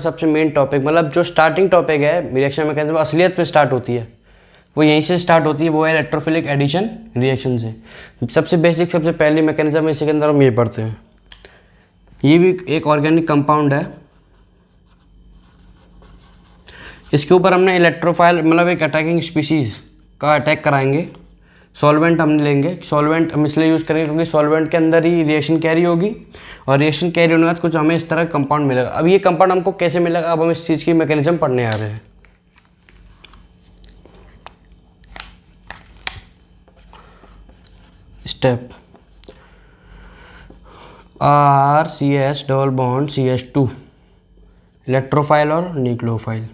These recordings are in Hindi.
सबसे मेन टॉपिक, मतलब जो स्टार्टिंग टॉपिक है रिएक्शन मैकेनिज्म असलियत में स्टार्ट होती है, वो यहीं से स्टार्ट होती है, वो है इलेक्ट्रोफिलिक एडिशन रिएक्शन से। सबसे बेसिक सबसे पहली मैकेनिज्म इसी के अंदर हम ये पढ़ते हैं। ये भी एक ऑर्गेनिक कंपाउंड है, इसके ऊपर हमने इलेक्ट्रोफाइल मतलब एक अटैकिंग स्पीसीज़ का अटैक कराएंगे। सॉल्वेंट हम लेंगे, सॉल्वेंट हम इसलिए यूज़ करेंगे क्योंकि सॉल्वेंट के अंदर ही रिएक्शन कैरी होगी, और रिएक्शन कैरी होने के बाद कुछ हमें इस तरह कंपाउंड मिलेगा। अब ये कंपाउंड हमको कैसे मिलेगा, अब हम इस चीज़ की मैकेनिज्म पढ़ने आ रहे हैं। Step RCH double bond CH2 electrophile और न्यूक्लियोफाइल।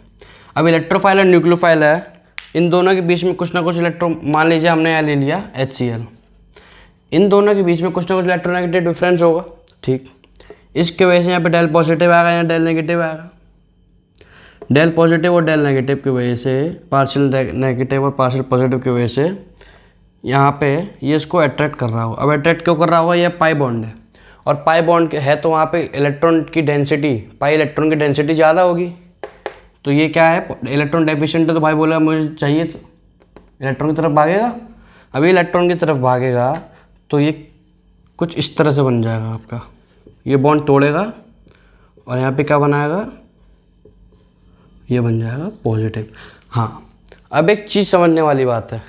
अब इलेक्ट्रोफाइल और न्यूक्लियोफाइल है, इन दोनों के बीच में कुछ ना कुछ इलेक्ट्रॉन, मान लीजिए हमने यहाँ ले लिया HCl, इन दोनों के बीच में कुछ ना कुछ इलेक्ट्रोनेगेटिव डिफरेंस होगा, ठीक। इसके वजह से यहाँ पे डेल पॉजिटिव आएगा, यहाँ डेल नेगेटिव आएगा। डेल पॉजिटिव और डेल नेगेटिव की वजह से, पार्शियल नेगेटिव और पार्शियल पॉजिटिव की वजह से यहाँ पे ये इसको अट्रैक्ट कर रहा होगा। अब अट्रैक्ट क्यों कर रहा होगा, ये पाई बॉन्ड है, और पाई बॉन्ड है तो वहाँ पे इलेक्ट्रॉन की डेंसिटी, पाई इलेक्ट्रॉन की डेंसिटी ज़्यादा होगी, तो ये क्या है, इलेक्ट्रॉन डेफिशिएंट है, तो भाई बोला मुझे चाहिए तो इलेक्ट्रॉन की तरफ भागेगा। अभी इलेक्ट्रॉन की तरफ भागेगा तो ये कुछ इस तरह से बन जाएगा आपका, ये बॉन्ड तोड़ेगा और यहाँ पे क्या बनाएगा, ये बन जाएगा पॉजिटिव। हाँ, अब एक चीज़ समझने वाली बात है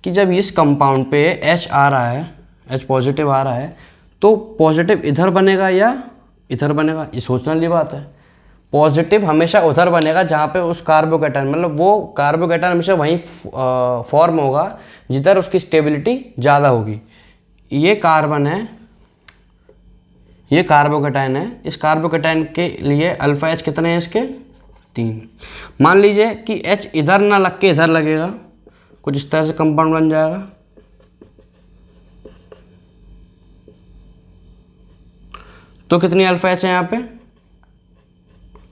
कि जब इस कंपाउंड पे H आ रहा है, H पॉजिटिव आ रहा है, तो पॉजिटिव इधर बनेगा या इधर बनेगा, ये सोचने वाली बात है। पॉजिटिव हमेशा उधर बनेगा जहाँ पे उस कार्बोकैटायन, मतलब वो कार्बोकैटायन हमेशा वहीं फॉर्म होगा जिधर उसकी स्टेबिलिटी ज़्यादा होगी। ये कार्बन है, ये कार्बोकैटायन है, इस कार्बोकैटायन के लिए अल्फा H कितने हैं इसके, 3। मान लीजिए कि H इधर ना लग के इधर लगेगा, कुछ इस तरह से कंपाउंड बन जाएगा। तो कितनी अल्फा H है यहाँ पे,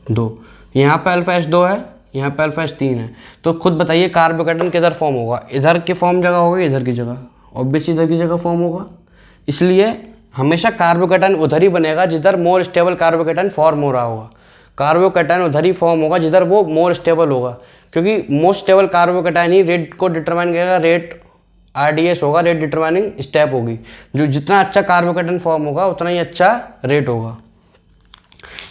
2। यहाँ पे अल्फा H 2 है, यहाँ पे अल्फा H 3 है। तो खुद बताइए कार्बोकैटायन किधर फॉर्म होगा, इधर की फॉर्म जगह होगा, इधर की जगह, ऑब्वियस इधर की जगह फॉर्म होगा। इसलिए हमेशा कार्बोकैटायन उधर ही बनेगा जिधर मोर स्टेबल कार्बोकैटायन फॉर्म हो रहा होगा। कार्बोकैटायन उधर ही फॉर्म होगा जिधर वो मोर स्टेबल होगा, क्योंकि मोस्ट स्टेबल कार्बोकैटायन ही रेट को डिटरमाइन करेगा। रेट RDS होगा, रेट डिटरमाइनिंग स्टेप होगी। जो जितना अच्छा कार्बोकैटायन फॉर्म होगा उतना ही अच्छा रेट होगा,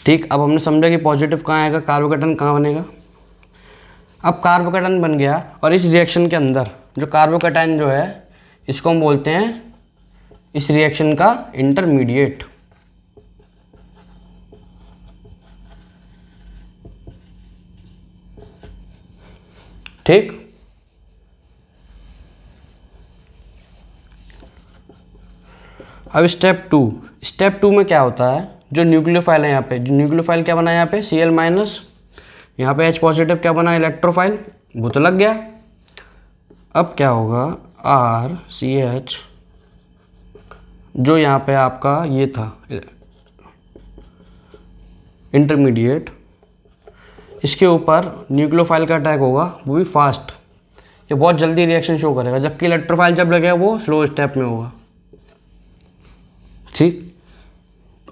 ठीक। अब हमने समझा कि पॉजिटिव कहाँ आएगा, कार्बोकैटायन कहाँ बनेगा। अब कार्बोकैटायन बन गया, और इस रिएक्शन के अंदर जो कार्बोकैटायन जो है, इसको हम बोलते हैं इस रिएक्शन का इंटरमीडिएट, ठीक। अब स्टेप 2 में क्या होता है, जो न्यूक्लियोफाइल है यहाँ पे, जो न्यूक्लियोफाइल क्या बना है यहाँ पे, Cl-, यहाँ पे H पॉजिटिव क्या बना, इलेक्ट्रोफाइल, वो तो लग गया। अब क्या होगा, RCH जो यहाँ पे आपका ये था इंटरमीडिएट, इसके ऊपर न्यूक्लियोफाइल का अटैक होगा, वो भी फास्ट, ये बहुत जल्दी रिएक्शन शो करेगा, जबकि इलेक्ट्रोफाइल जब लगेगा वो स्लो स्टेप में होगा, ठीक।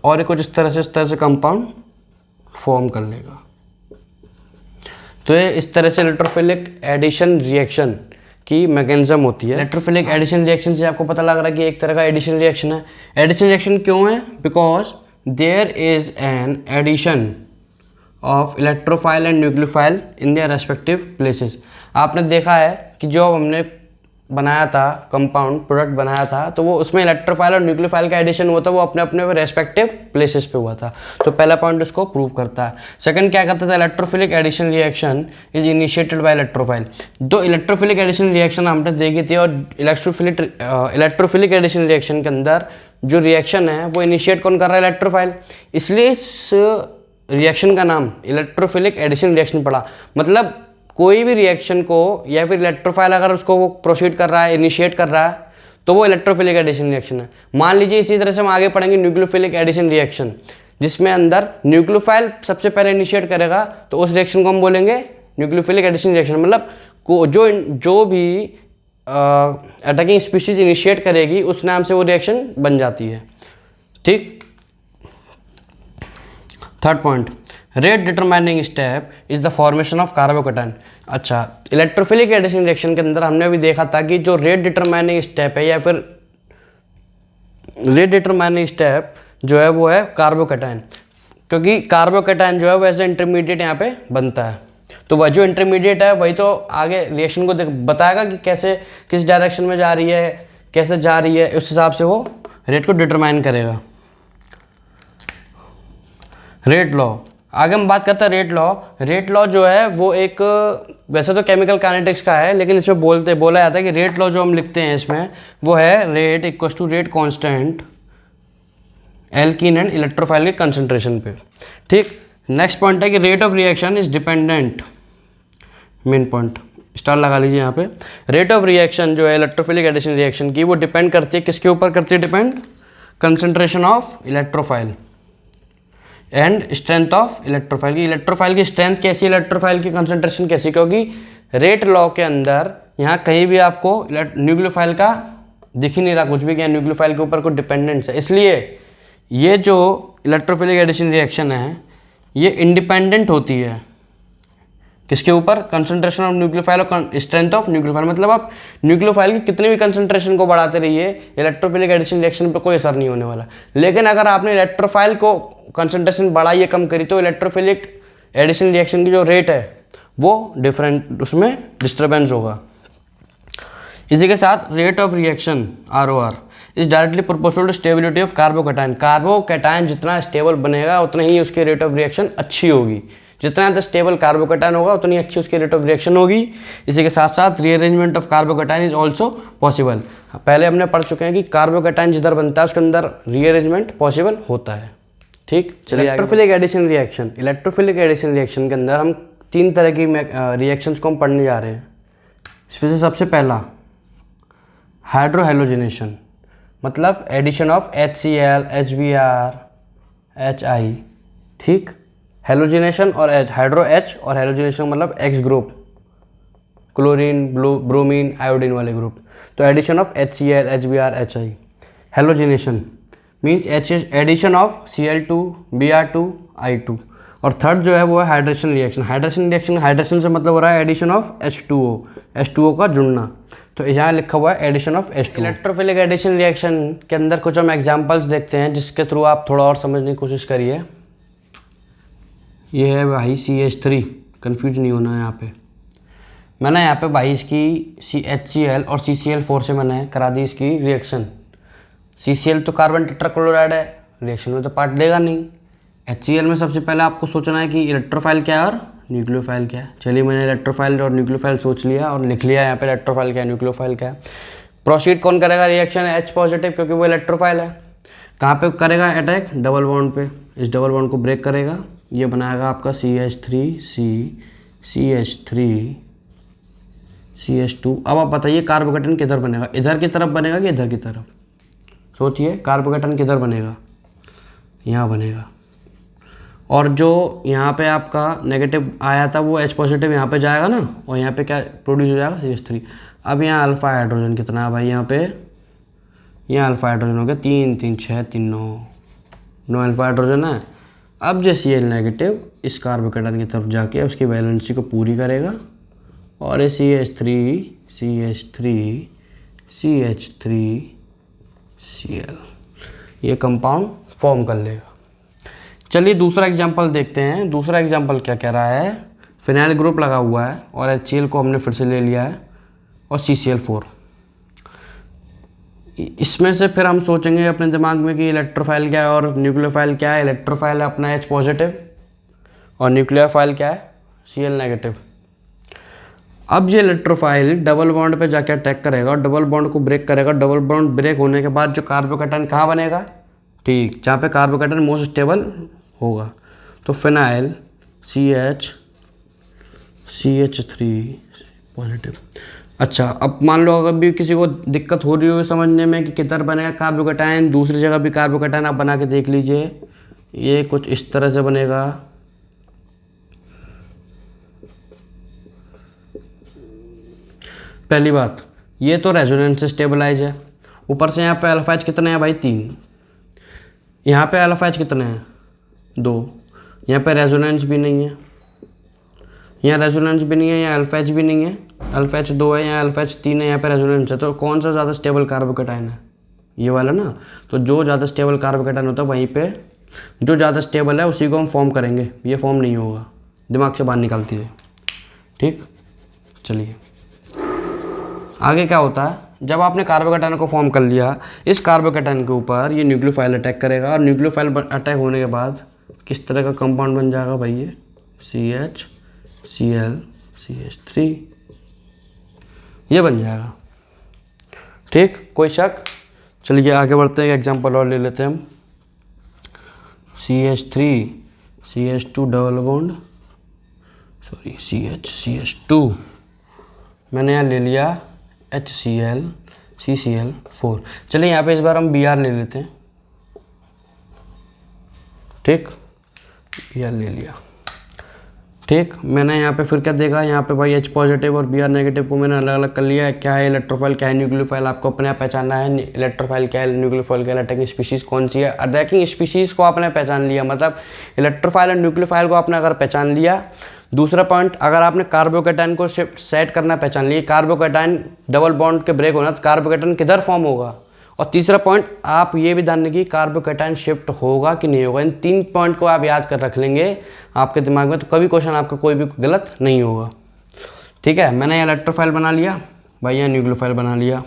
और कुछ इस तरह से कंपाउंड फॉर्म कर लेगा। तो ये इस तरह से इलेक्ट्रोफिलिक एडिशन रिएक्शन की मैकेनिज्म होती है। इलेक्ट्रोफिलिक एडिशन रिएक्शन से आपको पता लग रहा है कि एक तरह का एडिशन रिएक्शन है। एडिशन रिएक्शन क्यों है, because there is an addition of electrophile and nucleophile in their respective places. आपने देखा है कि जो हमने बनाया था कंपाउंड प्रोडक्ट बनाया था, तो वो उसमें इलेक्ट्रोफाइल और न्यूक्लियोफाइल का एडिशन हुआ था, वो अपने अपने रेस्पेक्टिव प्लेसेस पे हुआ था। तो पहला पॉइंट इसको प्रूव करता है। सेकंड क्या करता था, electrophilic addition reaction is initiated by electrophile. दो इलेक्ट्रोफिलिक एडिशन रिएक्शन हमने देखी थी, और इलेक्ट्रोफिलिक एडिशन रिएक्शन के अंदर जो रिएक्शन है वो इनिशिएट कौन कर रहा है, इलेक्ट्रोफाइल। इसलिए इस रिएक्शन का नाम इलेक्ट्रोफिलिक एडिशन रिएक्शन पड़ा। मतलब कोई भी रिएक्शन को या फिर इलेक्ट्रोफाइल अगर उसको वो प्रोसीड कर रहा है, इनिशिएट कर रहा है, तो वो इलेक्ट्रोफिलिक एडिशन रिएक्शन है। मान लीजिए इसी तरह से हम आगे पढ़ेंगे न्यूक्लियोफिलिक एडिशन रिएक्शन, जिसमें अंदर न्यूक्लियोफाइल सबसे पहले इनिशिएट करेगा, तो उस रिएक्शन को हम बोलेंगे न्यूक्लियोफिलिक एडिशन रिएक्शन। मतलब जो भी अटैकिंग स्पीशीज इनिशिएट करेगी उस नाम से वो रिएक्शन बन जाती है, ठीक। Third point, rate determining step is the formation of carbocation. अच्छा, इलेक्ट्रोफिलिक एडिशन रिएक्शन के अंदर हमने अभी देखा था कि जो रेट डिटरमाइनिंग स्टेप है या फिर रेट डिटरमाइनिंग स्टेप जो है वो है कार्बोकैटायन, क्योंकि कार्बोकैटायन जो है वो ऐसे इंटरमीडिएट यहाँ पे बनता है। तो वह जो इंटरमीडिएट है वही तो आगे रिएक्शन को बताएगा कि कैसे किस डायरेक्शन में जा रही है, कैसे जा रही है, उस हिसाब से वो रेट को डिटरमाइन करेगा। रेट लॉ, आगे हम बात करते हैं रेट लॉ। रेट लॉ जो है वो एक वैसे तो केमिकल काइनेटिक्स का है, लेकिन इसमें बोला जाता है कि रेट लॉ जो हम लिखते हैं इसमें वो है rate equal to rate constant alkene and electrophile के कंसंट्रेशन पे। ठीक, नेक्स्ट पॉइंट है कि rate of reaction is dependent, main point star लगा लीजिए यहाँ पे। रेट ऑफ रिएक्शन जो है इलेक्ट्रोफिलिक एडिशन रिएक्शन की वो डिपेंड करती है किसके ऊपर करती है depend, concentration of electrophile and strength of electrophile की। इलेक्ट्रोफाइल की स्ट्रेंथ कैसी, इलेक्ट्रोफाइल की कंसंट्रेशन कैसी, क्योंकि रेट लॉ के अंदर यहाँ कहीं भी आपको न्यूक्लियोफाइल का दिख ही नहीं रहा कुछ भी, क्या न्यूक्लियोफाइल के ऊपर कोई डिपेंडेंस है। इसलिए ये जो इलेक्ट्रोफिलिक एडिशन रिएक्शन है ये इंडिपेंडेंट होती है किसके ऊपर, कंसंट्रेशन ऑफ न्यूक्लियोफाइल और स्ट्रेंथ ऑफ न्यूक्लियोफाइल। मतलब आप न्यूक्लियोफाइल की कितनी भी कंसंट्रेशन को बढ़ाते रहिए, इलेक्ट्रोफिलिक एडिशन रिएक्शन पे कोई असर नहीं होने वाला। लेकिन अगर आपने इलेक्ट्रोफाइल को कंसंट्रेशन बढ़ाई या कम करी तो इलेक्ट्रोफिलिक एडिशन रिएक्शन की जो रेट है वो डिफरेंट, उसमें डिस्टर्बेंस होगा। इसी के साथ rate of reaction ROR is directly proportional to stability of carbocation. Carbocation जितना स्टेबल बनेगा उतना ही उसकी रेट ऑफ रिएक्शन अच्छी होगी। जितना ज़्यादा स्टेबल कार्बोकैटायन होगा उतनी अच्छी उसकी रेट ऑफ रिएक्शन होगी। इसी के साथ साथ rearrangement of carbocation is also possible. पहले हमने पढ़ चुके हैं कि कार्बोकैटायन जिधर बनता है उसके अंदर रीअरेंजमेंट पॉसिबल होता है। ठीक, चलिए electrophilic addition reaction. Electrophilic addition reaction के अंदर हम 3 तरह की रिएक्शंस को हम पढ़ने जा रहे हैं। इसमें से सबसे पहला हाइड्रोहेलोजिनेशन, मतलब addition of HCl, HBr, HI। ठीक, हेलोजिनेशन और हाइड्रो H और हेलोजिनेशन मतलब X group, chlorine, bromine, iodine वाले ग्रुप। तो addition of HCl, HBr, HI। Halogenation means addition of Cl2, Br2, I2। और थर्ड जो है वो है हाइड्रेशन रिएक्शन। हाइड्रेशन से मतलब हो रहा है एडिशन ऑफ H2O का जुड़ना। तो यहाँ लिखा हुआ है addition of H2O। Electrophilic addition reaction के अंदर कुछ हम एग्जांपल्स देखते हैं जिसके थ्रू आप थोड़ा और समझने की कोशिश करिए। ये है भाई CH3, कंफ्यूज नहीं होना है यहाँ पे। मैंने यहाँ पे भाई इसकी HCl और CCl4 से मैंने करा दी इसकी रिएक्शन। CCl तो कार्बन टेट्राक्लोराइड है, रिएक्शन में तो पार्ट देगा नहीं। HCl में सबसे पहले आपको सोचना है कि इलेक्ट्रोफाइल क्या है और न्यूक्लियोफाइल क्या है। चलिए मैंने इलेक्ट्रोफाइल और न्यूक्लियोफाइल सोच लिया और लिख लिया यहाँ पे इलेक्ट्रोफाइल क्या है, न्यूक्लियोफाइल क्या है। प्रोसीड कौन करेगा रिएक्शन, H पॉजिटिव, क्योंकि वो इलेक्ट्रोफाइल है। कहाँ पे करेगा अटैक, डबल बॉन्ड पे। इस डबल बॉन्ड को ब्रेक करेगा, ये बनाएगा आपका CH3C, CH3, CH2। अब आप बताइए कार्बोकैटायन किधर बनेगा, इधर की तरफ बनेगा कि इधर की तरफ। सोचिए कार्बोकैटायन किधर बनेगा, यहाँ बनेगा। और जो यहाँ पे आपका नेगेटिव आया था वो H पॉजिटिव यहाँ पे जाएगा ना, और यहाँ पे क्या प्रोड्यूस हो जाएगा, CH3। अब यहाँ अल्फा हाइड्रोजन कितना है भाई, यहाँ पे यहाँ अल्फा हाइड्रोजन हो गया 3 3 6 3 9 अल्फा हाइड्रोजन है। अब जो Cl नेगेटिव इस कार्बोकैटायन की तरफ जाके उसकी वैलेंसी को पूरी करेगा और ये CH3, CH3, CH3, Cl ये कंपाउंड फॉर्म कर लेगा। चलिए दूसरा एग्जांपल देखते हैं। दूसरा एग्जांपल क्या कह रहा है, फिनाइल ग्रुप लगा हुआ है और HCl को हमने फिर से ले लिया है और CCl4। इसमें से फिर हम सोचेंगे अपने दिमाग में कि इलेक्ट्रोफाइल क्या है और न्यूक्लियोफाइल क्या है। इलेक्ट्रोफाइल है अपना H पॉजिटिव और न्यूक्लियोफाइल क्या है, Cl नेगेटिव। अब ये इलेक्ट्रोफाइल डबल बॉन्ड पे जाके अटैक करेगा और डबल बॉन्ड को ब्रेक करेगा। डबल बॉन्ड ब्रेक होने के बाद जो कार्बोकैटायन कहाँ बनेगा, ठीक जहाँ पे कार्बोकैटायन मोस्ट स्टेबल होगा। तो फिनाइल CH3 पॉजिटिव। अच्छा, अब मान लो अगर भी किसी को दिक्कत हो रही हो समझने में कि किधर बनेगा कार्बोकैटायन, दूसरी जगह भी कार्बोकैटायन आप बना के देख लीजिए। ये कुछ इस तरह से बनेगा। पहली बात, ये तो रेजोनेंस से स्टेबलाइज है। ऊपर से यहाँ पे अल्फा H कितने हैं भाई, 3। यहाँ पे अल्फा H कितने हैं, 2। यहाँ पे रेजोनेंस भी नहीं है, यहाँ रेजोनेंस भी नहीं है, यहाँ अल्फा एच भी नहीं है, अल्फा एच 2 है, यहाँ अल्फा एच 3 है, यहाँ पे रेजोनेंस है। तो कौन सा ज़्यादा स्टेबल कार्बोकेटाइन है? ये वाला ना। तो जो ज़्यादा स्टेबल कार्बोकेटाइन होता है वहीं पे जो ज़्यादा स्टेबल है उसी को हम फॉर्म करेंगे, ये फॉर्म नहीं होगा, दिमाग से बाहर निकालती है। ठीक, चलिए आगे क्या होता है, जब आपने कार्बोकेटाइन को फॉर्म कर लिया, इस कार्बोकेटाइन के ऊपर ये न्यूक्लियोफाइल अटैक करेगा, और न्यूक्लियोफाइल अटैक होने के बाद किस तरह का कंपाउंड बन जाएगा भाई? ये CH CL CH3 ये बन जाएगा। ठीक, कोई शक? चलिए आगे बढ़ते हैं, एक एग्जांपल और ले लेते हैं हम। CH3 CH2 double bond, sorry CH2, मैंने यहाँ ले लिया HCl CCl4। चलिए यहाँ पे इस बार हम Br ले लेते हैं। ठीक, Br ले लिया। ठीक, मैंने यहाँ पे फिर क्या देखा, यहाँ पे भाई H पॉजिटिव और Br नेगेटिव को मैंने अलग अलग कर लिया है। क्या है इलेक्ट्रोफाइल, क्या है न्यूक्लियोफाइल, आपको अपने आप पहचानना है। इलेक्ट्रोफाइल क्या है, न्यूक्लियोफाइल क्या है, अटैकिंग स्पीशीज़ कौन सी है। अटैकिंग स्पीशीज़ को आपने पहचान लिया, मतलब इलेक्ट्रोफाइल और न्यूक्लियोफाइल को आपने अगर पहचान लिया। दूसरा पॉइंट, अगर आपने कार्बोकेटाइन को सेट करना पहचान लिया, कार्बोकेटाइन डबल बॉन्ड के ब्रेक होना तो कार्बोकेटाइन किधर फॉर्म होगा। और तीसरा पॉइंट, आप ये भी ध्यान रखिए कार्बोकेटाइन शिफ्ट होगा कि नहीं होगा। इन 3 पॉइंट को आप याद कर रख लेंगे आपके दिमाग में, तो कभी क्वेश्चन आपका कोई भी गलत नहीं होगा। ठीक है, मैंने यहाँ इलेक्ट्रोफाइल बना लिया भाई, यहाँ न्यूक्लियोफाइल बना लिया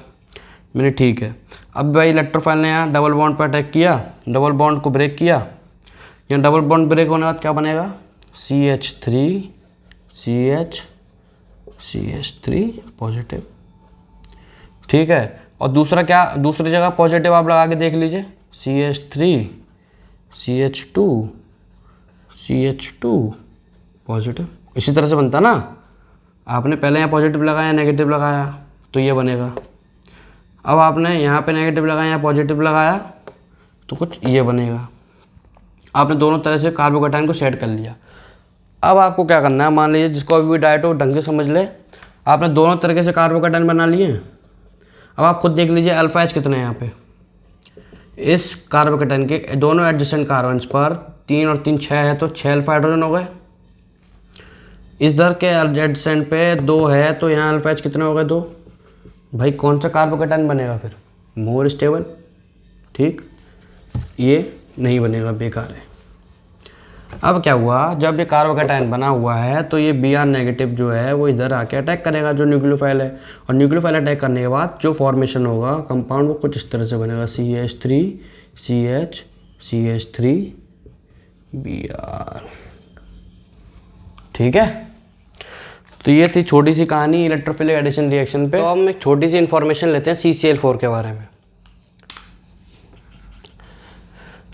मैंने। ठीक है, अब भाई इलेक्ट्रोफाइल ने यहाँ डबल बॉन्ड पर अटैक किया, डबल बॉन्ड को ब्रेक किया। यहाँ डबल बॉन्ड ब्रेक होने के बाद क्या बनेगा? CH3 CH3 positive. ठीक है, और दूसरा क्या, दूसरी जगह पॉजिटिव आप लगा के देख लीजिए, CH3 CH2 पॉजिटिव। इसी तरह से बनता ना, आपने पहले यहाँ पॉजिटिव लगाया नेगेटिव लगाया तो ये बनेगा। अब आपने यहाँ पे नेगेटिव लगाया यहाँ पॉजिटिव लगाया तो कुछ ये बनेगा। आपने दोनों तरह से कार्बोकेटाइन को सेट कर लिया। अब आपको क्या करना है, मान लीजिए जिसको अभी भी डाइट हो ढंग से समझ ले, आपने दोनों तरीके से कार्बोकेटाइन बना लिए। अब आप खुद देख लीजिए अल्फा एच कितने हैं यहाँ पे, इस कार्बोकेटाइन के दोनों एडजेसेंट कार्बन्स पर 3 और 3 6 है, तो 6 अल्फा हाइड्रोजन हो गए। इधर के एडजेसेंट पे 2 है, तो यहाँ अल्फा एच कितने हो गए? 2। भाई कौन सा कार्बोकेटाइन बनेगा फिर? More stable. ठीक, ये नहीं बनेगा, बेकार है। अब क्या हुआ, जब ये कार्बोकेटाइन बना हुआ है तो ये Br नेगेटिव जो है वो इधर आके अटैक करेगा जो न्यूक्लियोफाइल है, और न्यूक्लियोफाइल अटैक करने के बाद जो फॉर्मेशन होगा कंपाउंड वो कुछ इस तरह से बनेगा, CH3 CH3 Br। ठीक है, तो ये थी छोटी सी कहानी इलेक्ट्रोफिलिक एडिशन रिएक्शन पे। तो हम एक छोटी सी इंफॉर्मेशन लेते हैं CCl4 के बारे में।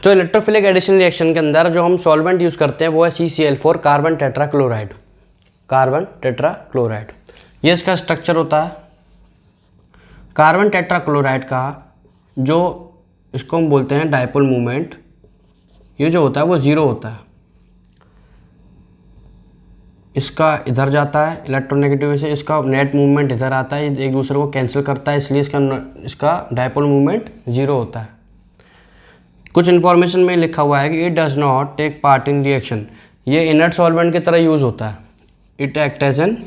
तो इलेक्ट्रोफिलिक एडिशन रिएक्शन के अंदर जो हम सॉल्वेंट यूज़ करते हैं वो है CCl4 carbon tetrachloride. Carbon tetrachloride ये इसका स्ट्रक्चर होता है। कार्बन टेट्राक्लोराइड का जो इसको हम बोलते हैं डायपोल मूवमेंट, ये जो होता है वो 0 होता है। इसका इधर जाता है इलेक्ट्रोनेगेटिव से, इसका नेट मूवमेंट इधर आता है, एक दूसरे को कैंसिल करता है, इसलिए इसका डायपोल मूवमेंट 0 होता है। कुछ इन्फॉर्मेशन में लिखा हुआ है कि it does not take part in reaction, ये इनर्ट सॉल्वेंट की तरह यूज़ होता है। It act as an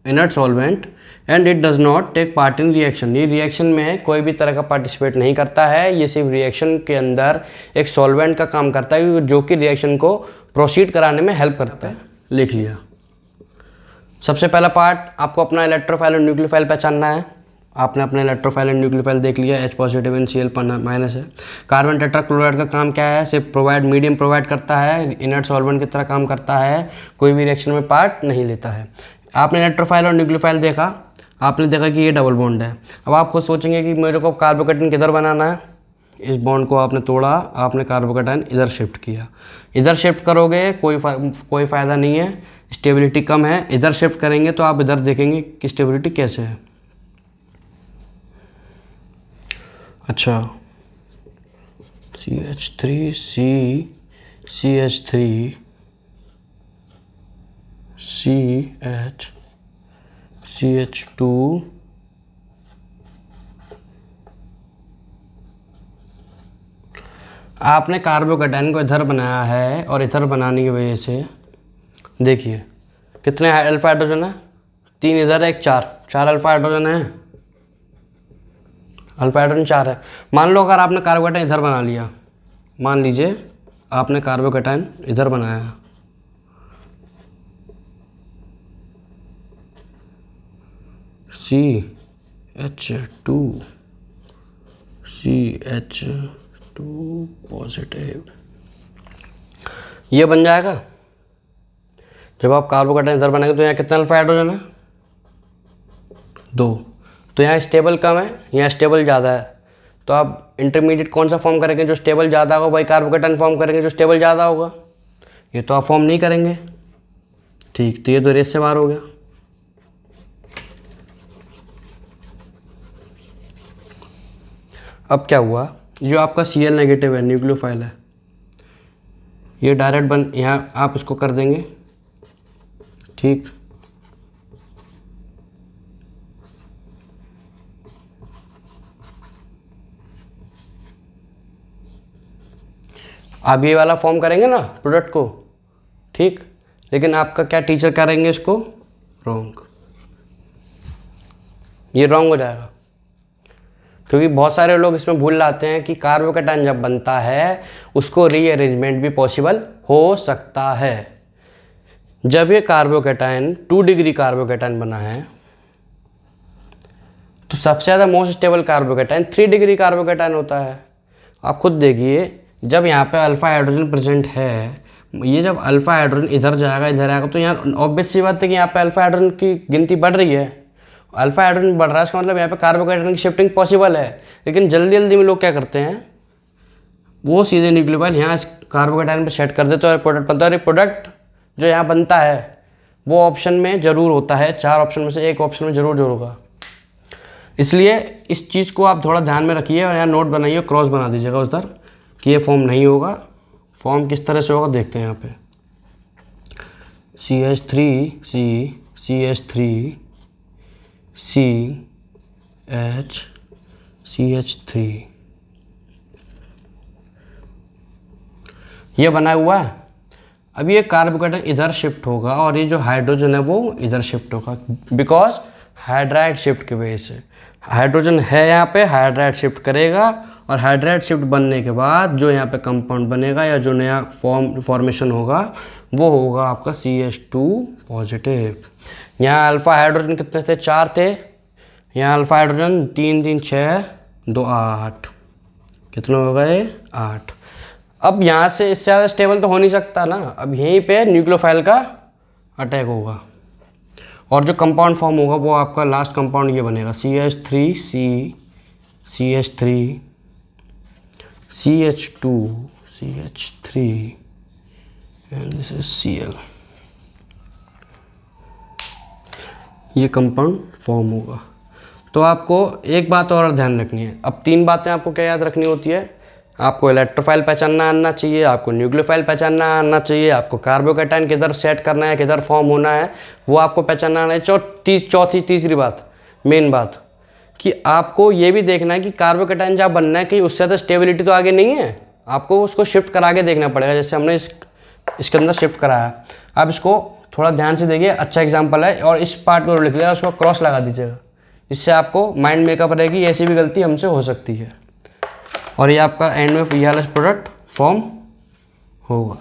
inert solvent and it does not take part in reaction, ये रिएक्शन में कोई भी तरह का पार्टिसिपेट नहीं करता है। ये सिर्फ रिएक्शन के अंदर एक सॉल्वेंट का काम करता है जो कि रिएक्शन को प्रोसीड कराने में हेल्प करता है। लिख लिया। सबसे पहला पार्ट आपको अपना इलेक्ट्रोफाइल और न्यूक्लियोफाइल पहचानना है। आपने अपना इलेक्ट्रोफाइल और न्यूक्लियोफाइल देख लिया, H positive and Cl minus है। कार्बन टेट्राक्लोराइड का काम क्या है? सिर्फ मीडियम प्रोवाइड करता है, इनर्ट सॉल्वेंट की तरह काम करता है, कोई भी रिएक्शन में पार्ट नहीं लेता है। आपने इलेक्ट्रोफाइल और न्यूक्लियोफाइल देखा, आपने देखा कि ये डबल बॉन्ड है। अब आप खुद सोचेंगे कि मेरे को कार्बोकेटाइन किधर बनाना है। इस बॉन्ड को आपने तोड़ा, आपने कार्बोकेटाइन इधर शिफ्ट किया। इधर शिफ्ट करोगे कोई फ़ायदा नहीं है, स्टेबिलिटी कम है। इधर शिफ्ट करेंगे तो आप इधर देखेंगे कि स्टेबिलिटी कैसे है। अच्छा, CH3 CH3 CH2 आपने कार्बोकैटायन को इधर बनाया है और इधर बनाने की वजह से देखिए कितने अल्फा हाइड्रोजन है, 3 इधर है, 1 4 अल्फा हाइड्रोजन है, अल्फा हाइड्रोजन 4 है। मान लो अगर आपने कार्बोकैटायन इधर बना लिया, मान लीजिए आपने कार्बोकैटायन इधर बनाया, CH2 पॉजिटिव, ये बन जाएगा। जब आप कार्बोकैटायन इधर बनाएंगे तो यहाँ कितना अल्फा हाइड्रोजन है, 2। तो यहाँ स्टेबल कम है, यहाँ स्टेबल ज़्यादा है, तो आप इंटरमीडिएट कौन सा फॉर्म करेंगे, जो स्टेबल ज़्यादा होगा वही कार्बोकैटायन फॉर्म करेंगे जो स्टेबल ज़्यादा होगा। ये तो आप फॉर्म नहीं करेंगे, ठीक, तो ये तो रेस से बाहर हो गया। अब क्या हुआ, जो आपका Cl नेगेटिव है, न्यूक्लियोफाइल है, ये डायरेक्ट बन, यहाँ आप इसको कर देंगे, ठीक। आप ये वाला फॉर्म करेंगे ना प्रोडक्ट को, ठीक, लेकिन आपका क्या टीचर करेंगे इसको रॉन्ग, ये रॉन्ग हो जाएगा। क्योंकि बहुत सारे लोग इसमें भूल जाते हैं कि कार्बोकैटायन जब बनता है उसको रीअरेंजमेंट भी पॉसिबल हो सकता है। जब ये कार्बोकैटायन 2 डिग्री कार्बोकैटायन बना है तो सबसे ज़्यादा most stable carbocation 3 degree carbocation होता है। आप खुद देखिए, जब यहाँ पे अल्फा हाइड्रोजन प्रेजेंट है, ये जब अल्फा हाइड्रोजन इधर जाएगा इधर आएगा तो यहाँ ऑब्वियस सी बात है कि यहाँ पे अल्फा हाइड्रोजन की गिनती बढ़ रही है, अल्फा हाइड्रोजन बढ़ रहा है, इसका मतलब यहाँ पे कार्बोकैटायन की शिफ्टिंग पॉसिबल है। लेकिन जल्दी जल्दी में लोग क्या करते हैं, वो सीधे न्यूक्लियोफाइल यहाँ इस कार्बोकैटायन पे सेट कर देते हैं और प्रोडक्ट बनता है। और प्रोडक्ट जो यहाँ बनता है वो ऑप्शन में ज़रूर होता है, 4 ऑप्शन में से एक ऑप्शन में ज़रूर होगा। इसलिए इस चीज़ को आप थोड़ा ध्यान में रखिए और यहाँ नोट बनाइए, क्रॉस बना दीजिएगा उधर कि ये फॉर्म नहीं होगा। फॉर्म किस तरह से होगा देखते हैं। यहाँ पे CH3 ये बना हुआ है। अब ये कार्बोकैटायन इधर शिफ्ट होगा और ये जो हाइड्रोजन है वो इधर शिफ्ट होगा, बिकॉज हाइड्राइड शिफ्ट की वजह से। हाइड्रोजन है यहाँ पे, हाइड्राइड शिफ्ट करेगा और हाइड्राइड शिफ्ट बनने के बाद जो यहाँ पे कंपाउंड बनेगा या जो नया फॉर्मेशन होगा वो होगा आपका CH2 पॉजिटिव। यहाँ अल्फा हाइड्रोजन कितने थे, 4 थे। यहाँ अल्फा हाइड्रोजन 3 3 6 2 8, कितने हो गए 8। अब यहाँ से इससे ज़्यादा स्टेबल तो हो नहीं सकता ना। अब यहीं पे न्यूक्लियोफाइल का अटैक होगा और जो कंपाउंड फॉर्म होगा वो आपका लास्ट कंपाउंड ये बनेगा CH3 CH2 CH3 and this is Cl। ये कंपाउंड फॉर्म होगा। तो आपको एक बात और ध्यान रखनी है। अब 3 बातें आपको क्या याद रखनी होती है, आपको इलेक्ट्रोफाइल पहचानना आना चाहिए, आपको न्यूक्लियोफाइल पहचानना आना चाहिए, आपको कार्बोकैटायन किधर सेट करना है, किधर फॉर्म होना है वो आपको पहचानना आना है। तीसरी बात, मेन बात, कि आपको ये भी देखना है कि कार्बोकैटायन जहाँ बनना है कि उससे ज़्यादा स्टेबिलिटी तो आगे नहीं है, आपको उसको शिफ्ट करा के देखना पड़ेगा। जैसे हमने इसके अंदर शिफ्ट कराया। आप इसको थोड़ा ध्यान से देखिए, अच्छा एग्जाम्पल है, और इस पार्ट को लिख लिया, उसको क्रॉस लगा दीजिएगा, इससे आपको माइंड मेकअप रहेगी ऐसी भी गलती हमसे हो सकती है। और ये आपका एंड में ये वाला प्रोडक्ट फॉर्म होगा।